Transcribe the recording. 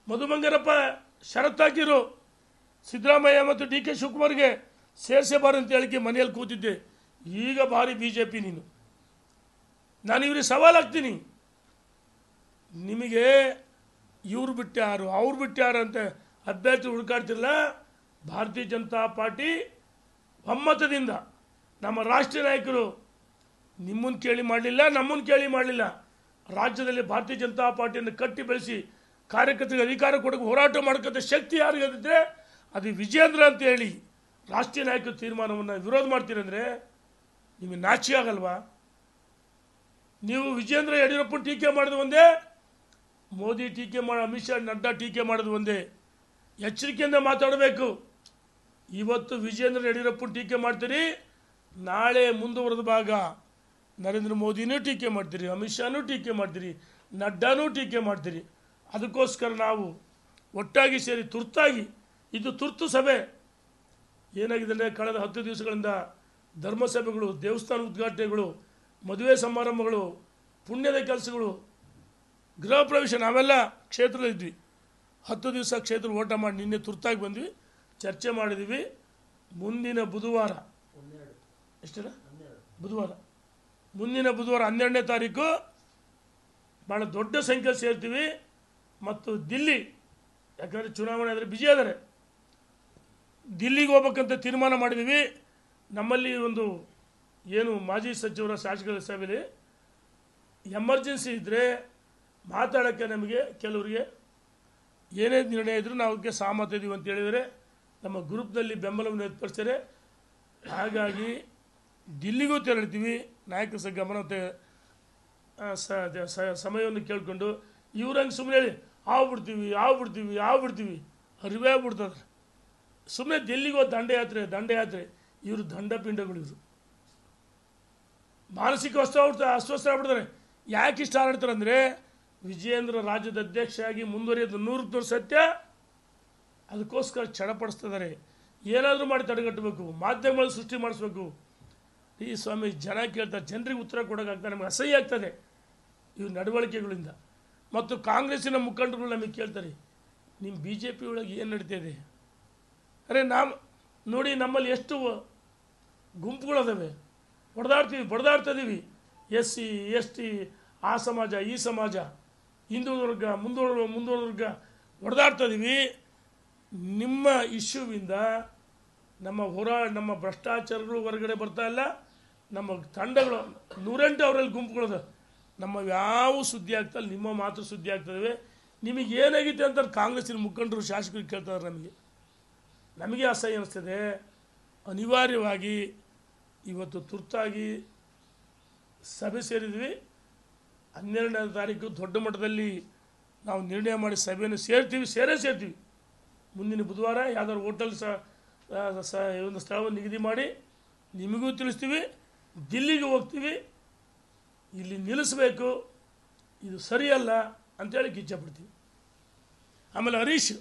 ಮಧು ಬಂಗಾರಪ್ಪ ಷರತ್ತಾಕಿರು ಸಿದ್ದರಾಮಯ್ಯ ಮತ್ತು D K ಶಿವಕುಮಾರ್ಗೆ ಸೇರಿಸಬಾರದು ಅಂತ ಹೇಳಿಕೆ ಮನೆಯಲ್ಲಿ ಕೂತಿದ್ದೆ. ಈಗ ಭಾರಿ BJP ನೀನು. ನಾನು ಇವ್ರಿಗೆ ಸವಾಲು ಹಾಕ್ತೀನಿ, ನಿಮಗೆ ಇವ್ರು ಬಿಟ್ಟಾರು ಅವ್ರು ಬಿಟ್ಟಾರು ಅಂತ ಅಭ್ಯರ್ಥಿ ಹುಡುಕಾಡ್ತಿರಲ್ಲ. ಭಾರತೀಯ ಜನತಾ ಪಾರ್ಟಿ ಒಮ್ಮತದಿಂದ ನಮ್ಮ ರಾಷ್ಟ್ರೀಯ ನಾಯಕರು ನಿಮ್ಮನ್ನು ಕೇಳಿ ಮಾಡಲಿಲ್ಲ, ನಮ್ಮನ್ನು ಕೇಳಿ ಮಾಡಲಿಲ್ಲ. ರಾಜ್ಯದಲ್ಲಿ ಭಾರತೀಯ ಜನತಾ ಪಾರ್ಟಿಯನ್ನು ಕಟ್ಟಿ ಬೆಳೆಸಿ ಕಾರ್ಯಕರ್ತರಿಗೆ ಅಧಿಕಾರ ಕೊಡೋಕೆ ಹೋರಾಟ ಮಾಡ್ಕೊಂತ ಶಕ್ತಿ ಯಾರಿಗಿದ್ರೆ ಅದು ವಿಜೇಂದ್ರ ಅಂತ ಹೇಳಿ ರಾಷ್ಟ್ರೀಯ ನಾಯಕರ ತೀರ್ಮಾನವನ್ನು ವಿರೋಧ ಮಾಡ್ತೀರಂದರೆ ನಿಮಗೆ ನಾಚಿಕೆ ಆಗಲ್ವಾ? ನೀವು ವಿಜೇಂದ್ರ ಯಡಿಯೂರಪ್ಪನ ಟೀಕೆ ಮಾಡೋದು ಒಂದೇ, ಮೋದಿ ಟೀಕೆ ಮಾಡಿ, ಅಮಿತ್ ಶಾ ನಡ್ಡಾ ಟೀಕೆ ಮಾಡೋದು ಒಂದೇ. ಎಚ್ಚರಿಕೆಯಿಂದ ಮಾತಾಡಬೇಕು. ಇವತ್ತು ವಿಜೇಂದ್ರ ಯಡಿಯೂರಪ್ಪನ ಟೀಕೆ ಮಾಡ್ತೀರಿ, ನಾಳೆ ಮುಂದುವರೆದ ಭಾಗ ನರೇಂದ್ರ ಮೋದಿನೂ ಟೀಕೆ ಮಾಡ್ತೀರಿ, ಅಮಿತ್ ಶಾನೂ ಟೀಕೆ ಮಾಡ್ತೀರಿ, ನಡ್ಡಾನೂ ಟೀಕೆ ಮಾಡ್ತೀರಿ. ಅದಕ್ಕೋಸ್ಕರ ನಾವು ಒಟ್ಟಾಗಿ ಸೇರಿ ತುರ್ತಾಗಿ, ಇದು ತುರ್ತು ಸಭೆ ಏನಾಗಿದೆ ಅಂದರೆ ಕಳೆದ 10 ದಿವಸಗಳಿಂದ ಧರ್ಮಸಭೆಗಳು, ದೇವಸ್ಥಾನ ಉದ್ಘಾಟನೆಗಳು, ಮದುವೆ ಸಮಾರಂಭಗಳು, ಪುಣ್ಯದ ಕೆಲಸಗಳು, ಗೃಹ ಪ್ರವೇಶ, ನಾವೆಲ್ಲ ಕ್ಷೇತ್ರದಲ್ಲಿದ್ವಿ. 10 ದಿವಸ ಕ್ಷೇತ್ರ ಓಟ ಮಾಡಿ ನಿನ್ನೆ ತುರ್ತಾಗಿ ಬಂದ್ವಿ, ಚರ್ಚೆ ಮಾಡಿದ್ವಿ. ಮುಂದಿನ ಬುಧವಾರ ಮುಂದಿನ ಬುಧವಾರ 12ನೇ ತಾರೀಕು ಭಾಳ ದೊಡ್ಡ ಸಂಖ್ಯೆ ಸೇರ್ತೀವಿ. ಮತ್ತು ದಿಲ್ಲಿ, ಯಾಕಂದರೆ ಚುನಾವಣೆ ಆದರೆ ಬಿಜಿ ಆದರೆ ದಿಲ್ಲಿಗೆ ಹೋಗ್ಬೇಕಂತ ತೀರ್ಮಾನ ಮಾಡಿದ್ದೀವಿ. ನಮ್ಮಲ್ಲಿ ಒಂದು ಏನು ಮಾಜಿ ಸಚಿವರ ಶಾಸಕರ ಸಭೆಯಲ್ಲಿ ಎಮರ್ಜೆನ್ಸಿ ಇದ್ದರೆ ಮಾತಾಡೋಕ್ಕೆ ನಮಗೆ ಕೆಲವರಿಗೆ ಏನೇ ನಿರ್ಣಯ ಇದ್ದರೂ ನಾವು ಅದಕ್ಕೆ ಸಹಮತ ಇದ್ದೀವಿ ಅಂತ ಹೇಳಿದರೆ ನಮ್ಮ ಗ್ರೂಪ್ನಲ್ಲಿ ಬೆಂಬಲವನ್ನು ವ್ಯಕ್ತಪಡಿಸ್ತಾರೆ. ಹಾಗಾಗಿ ದಿಲ್ಲಿಗೂ ತೆರಳ್ತೀವಿ. ನಾಯಕರ ಗಮನ ಸಮಯವನ್ನು ಕೇಳಿಕೊಂಡು ಇವ್ರಂಗೆ ಸುಮ್ಮನೆ ಹೇಳಿ ಬಿಡ್ತೀವಿ ಅರಿವೇ ಬಿಡ್ತದೆ. ಸುಮ್ಮನೆ ದಿಲ್ಲಿಗೋ ದಂಡಯಾತ್ರೆ ಇವರು ದಂಡಪಿಂಡಗಳು. ಇವರು ಮಾನಸಿಕ ಅಸ್ವಸ್ಥ ಆಗ್ಬಿಡ್ತಾರೆ. ಯಾಕೆ ಇಷ್ಟ ಆಡ್ತಾರೆ ಅಂದರೆ ವಿಜೇಂದ್ರ ರಾಜ್ಯದ ಅಧ್ಯಕ್ಷರಾಗಿ ಮುಂದುವರಿಯೋದು 100% ಸತ್ಯ. ಅದಕ್ಕೋಸ್ಕರ ಚಡಪಡಿಸ್ತಿದ್ದಾರೆ. ಏನಾದರೂ ಮಾಡಿ ತಡೆಗಟ್ಟಬೇಕು, ಮಾಧ್ಯಮಗಳು ಸೃಷ್ಟಿ ಮಾಡಿಸ್ಬೇಕು. ಈ ಸ್ವಾಮಿ ಜನ ಕೇಳ್ತಾರೆ, ಜನರಿಗೆ ಉತ್ತರ ಕೊಡೋಕ್ಕಾಗ್ತದೆ. ನಮಗೆ ಅಸಹ್ಯ ಆಗ್ತದೆ ಇವು ನಡವಳಿಕೆಗಳಿಂದ. ಮತ್ತು ಕಾಂಗ್ರೆಸ್ಸಿನ ಮುಖಂಡರುಗಳು ನಮಗೆ ಕೇಳ್ತಾರೆ, ನಿಮ್ಮ BJP ಒಳಗೆ ಏನು ನಡೀತಿದೆ? ಅರೆ ನೋಡಿ ನಮ್ಮಲ್ಲಿ ಎಷ್ಟು ಗುಂಪುಗಳದಾವೆ, ಬಡ್ದಾಡ್ತಾ ಇದ್ದೀವಿ. SC ST ಆ ಸಮಾಜ ಈ ಸಮಾಜ, ಹಿಂದುಳಿದ ವರ್ಗ ಮುಂದುವರೆದ ವರ್ಗ ಹೊಡೆದಾಡ್ತಾ ಇದ್ದೀವಿ. ನಿಮ್ಮ ಇಶ್ಯೂವಿಂದ ನಮ್ಮ ಭ್ರಷ್ಟಾಚಾರಗಳು ಹೊರಗಡೆ ಬರ್ತಾ ಇಲ್ಲ. ನಮ್ಮ ತಂಡಗಳು 108 ಅವರಲ್ಲಿ ಗುಂಪುಗಳದ, ನಮ್ಮ ಯಾವ ಸುದ್ದಿ ಆಗ್ತಾ ಇಲ್ಲ, ನಿಮ್ಮ ಮಾತ್ರ ಸುದ್ದಿ ಆಗ್ತದೆ. ನಿಮಗೆ ಏನಾಗಿದೆ ಅಂತ ಕಾಂಗ್ರೆಸ್ಸಿನ ಮುಖಂಡರು ಶಾಸಕರು ಕೇಳ್ತಾರೆ. ನಮಗೆ ಅಸಹ್ಯ ಅನಿಸ್ತದೆ. ಅನಿವಾರ್ಯವಾಗಿ ಇವತ್ತು ತುರ್ತಾಗಿ ಸಭೆ ಸೇರಿದ್ವಿ. 12ನೇ ತಾರೀಕು ದೊಡ್ಡ ಮಟ್ಟದಲ್ಲಿ ನಾವು ನಿರ್ಣಯ ಮಾಡಿ ಸಭೆಯನ್ನು ಸೇರ್ತೀವಿ. ಮುಂದಿನ ಬುಧವಾರ ಯಾವುದಾದ್ರು ಹೋಟೆಲ್ ಒಂದು ಸ್ಥಳವನ್ನು ನಿಗದಿ ಮಾಡಿ ನಿಮಗೂ ತಿಳಿಸ್ತೀವಿ. ದಿಲ್ಲಿಗೆ ಹೋಗ್ತೀವಿ. ಇಲ್ಲಿ ನಿಲ್ಲಿಸಬೇಕು, ಇದು ಸರಿಯಲ್ಲ ಅಂತೇಳಿ ಕಿಚ್ಚಪಡ್ತೀವಿ. ಆಮೇಲೆ ಹರೀಶ್